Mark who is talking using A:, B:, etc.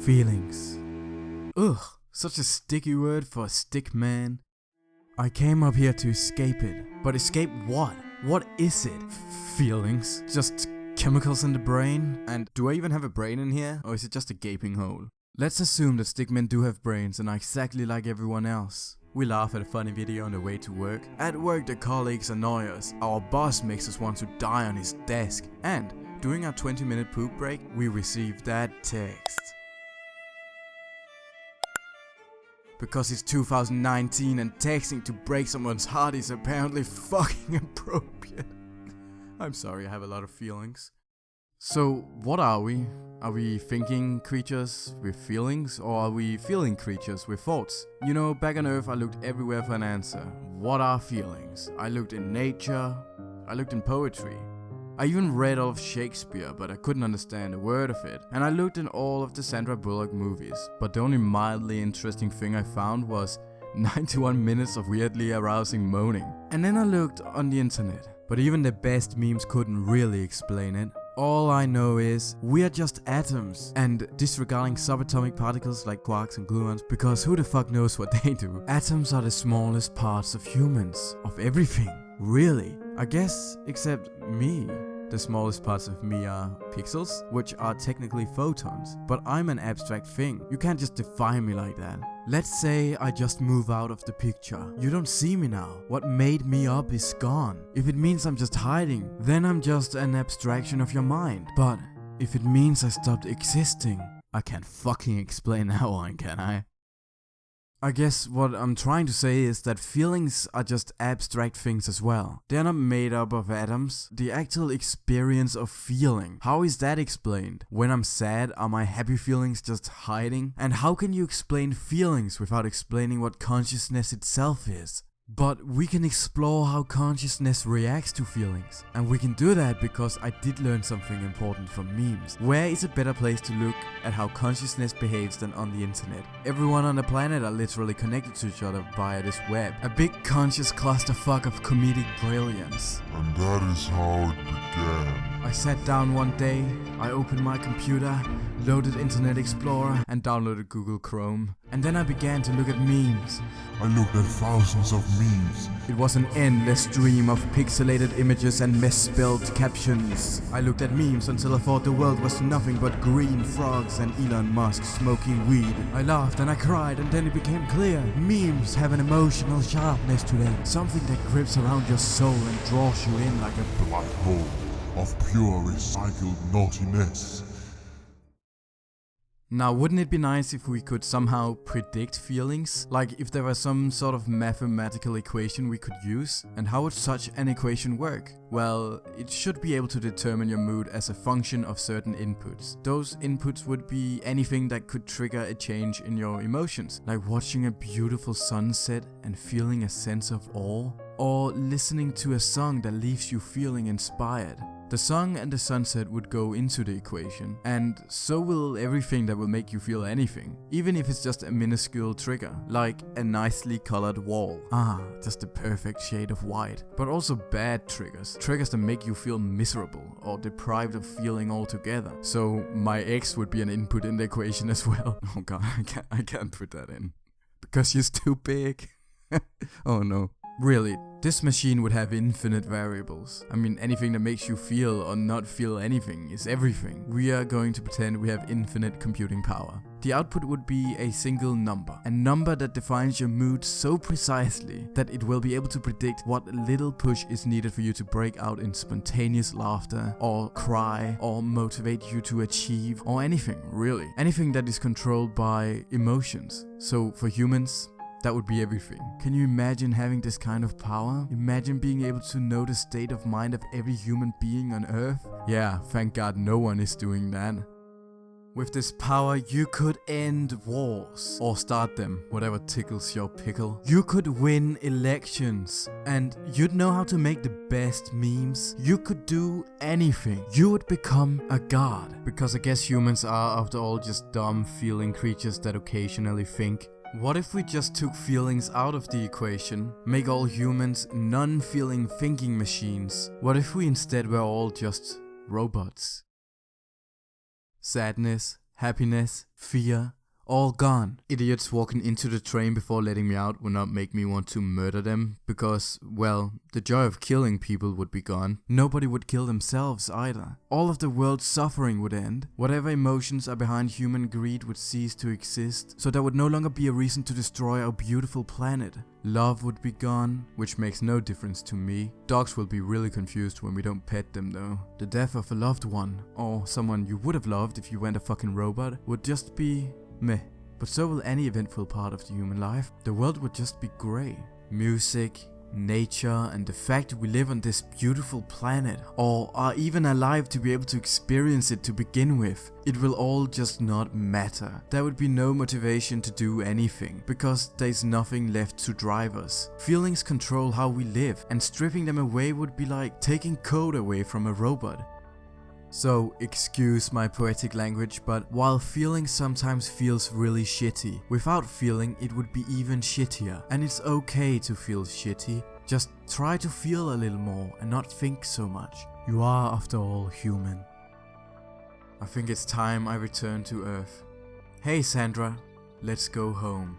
A: Feelings. Ugh, such a sticky word for a stickman. I came up here to escape it. But escape what? What is it? Feelings? Just chemicals in the brain? And do I even have a brain in here? Or is it just a gaping hole? Let's assume that stickmen do have brains and are exactly like everyone else. We laugh at a funny video on the way to work. At work, the colleagues annoy us. Our boss makes us want to die on his desk. And during our 20-minute poop break, we receive that text. Because it's 2019 and texting to break someone's heart is apparently fucking appropriate. I'm sorry, I have a lot of feelings. So, what are we? Are we thinking creatures with feelings, or are we feeling creatures with thoughts? You know, back on Earth I looked everywhere for an answer. What are feelings? I looked in nature, I looked in poetry. I even read all of Shakespeare, but I couldn't understand a word of it. And I looked in all of the Sandra Bullock movies, but the only mildly interesting thing I found was 91 minutes of weirdly arousing moaning. And then I looked on the internet, but even the best memes couldn't really explain it. All I know is, we are just atoms, and disregarding subatomic particles like quarks and gluons, because who the fuck knows what they do. Atoms are the smallest parts of humans, of everything, really. I guess, except me. The smallest parts of me are pixels, which are technically photons, but I'm an abstract thing. You can't just define me like that. Let's say I just move out of the picture. You don't see me now. What made me up is gone. If it means I'm just hiding, then I'm just an abstraction of your mind. But if it means I stopped existing, I can't fucking explain that one, can I? I guess what I'm trying to say is that feelings are just abstract things as well. They're not made up of atoms. The actual experience of feeling, how is that explained? When I'm sad, are my happy feelings just hiding? And how can you explain feelings without explaining what consciousness itself is? But we can explore how consciousness reacts to feelings. And we can do that because I did learn something important from memes. Where is a better place to look at how consciousness behaves than on the internet? Everyone on the planet are literally connected to each other via this web. A big conscious clusterfuck of comedic brilliance.
B: And that is how it began.
A: I sat down one day, I opened my computer, loaded Internet Explorer and downloaded Google Chrome. And then I began to look at memes.
B: I looked at thousands of memes.
A: It was an endless stream of pixelated images and misspelled captions. I looked at memes until I thought the world was nothing but green frogs and Elon Musk smoking weed. I laughed and I cried, and then it became clear. Memes have an emotional sharpness to them. Something that grips around your soul and draws you in like a
B: Black hole of pure recycled naughtiness.
A: Now, wouldn't it be nice if we could somehow predict feelings? Like if there was some sort of mathematical equation we could use? And how would such an equation work? Well, it should be able to determine your mood as a function of certain inputs. Those inputs would be anything that could trigger a change in your emotions, like watching a beautiful sunset and feeling a sense of awe, or listening to a song that leaves you feeling inspired. The song and the sunset would go into the equation, and so will everything that will make you feel anything, even if it's just a minuscule trigger, like a nicely colored wall. Just the perfect shade of white. But also bad triggers, triggers that make you feel miserable or deprived of feeling altogether. So my ex would be an input in the equation as well. Oh god, I can't put that in. Because she's too big. Oh no. Really, this machine would have infinite variables. I mean, anything that makes you feel or not feel anything is everything. We are going to pretend we have infinite computing power. The output would be a single number. A number that defines your mood so precisely that it will be able to predict what little push is needed for you to break out in spontaneous laughter, or cry, or motivate you to achieve, or anything, really. Anything that is controlled by emotions. So for humans, that would be everything. Can you imagine having this kind of power? Imagine being able to know the state of mind of every human being on Earth? Yeah, thank God no one is doing that. With this power, you could end wars, or start them, whatever tickles your pickle. You could win elections, and you'd know how to make the best memes. You could do anything. You would become a god. Because I guess humans are, after all, just dumb, feeling creatures that occasionally think. What if we just took feelings out of the equation, make all humans non-feeling thinking machines? What if we instead were all just robots? Sadness, happiness, fear, all gone. Idiots walking into the train before letting me out would not make me want to murder them because, well, the joy of killing people would be gone. Nobody would kill themselves either. All of the world's suffering would end. Whatever emotions are behind human greed would cease to exist, so there would no longer be a reason to destroy our beautiful planet. Love would be gone, which makes no difference to me. Dogs will be really confused when we don't pet them though. The death of a loved one, or someone you would have loved if you weren't a fucking robot, would just be meh. But so will any eventful part of the human life. The world would just be grey. Music, nature, and the fact we live on this beautiful planet, or are even alive to be able to experience it to begin with, it will all just not matter. There would be no motivation to do anything, because there's nothing left to drive us. Feelings control how we live, and stripping them away would be like taking code away from a robot. So, excuse my poetic language, but while feeling sometimes feels really shitty, without feeling it would be even shittier. And it's okay to feel shitty, just try to feel a little more and not think so much. You are, after all, human. I think it's time I return to Earth. Hey Sandra, let's go home.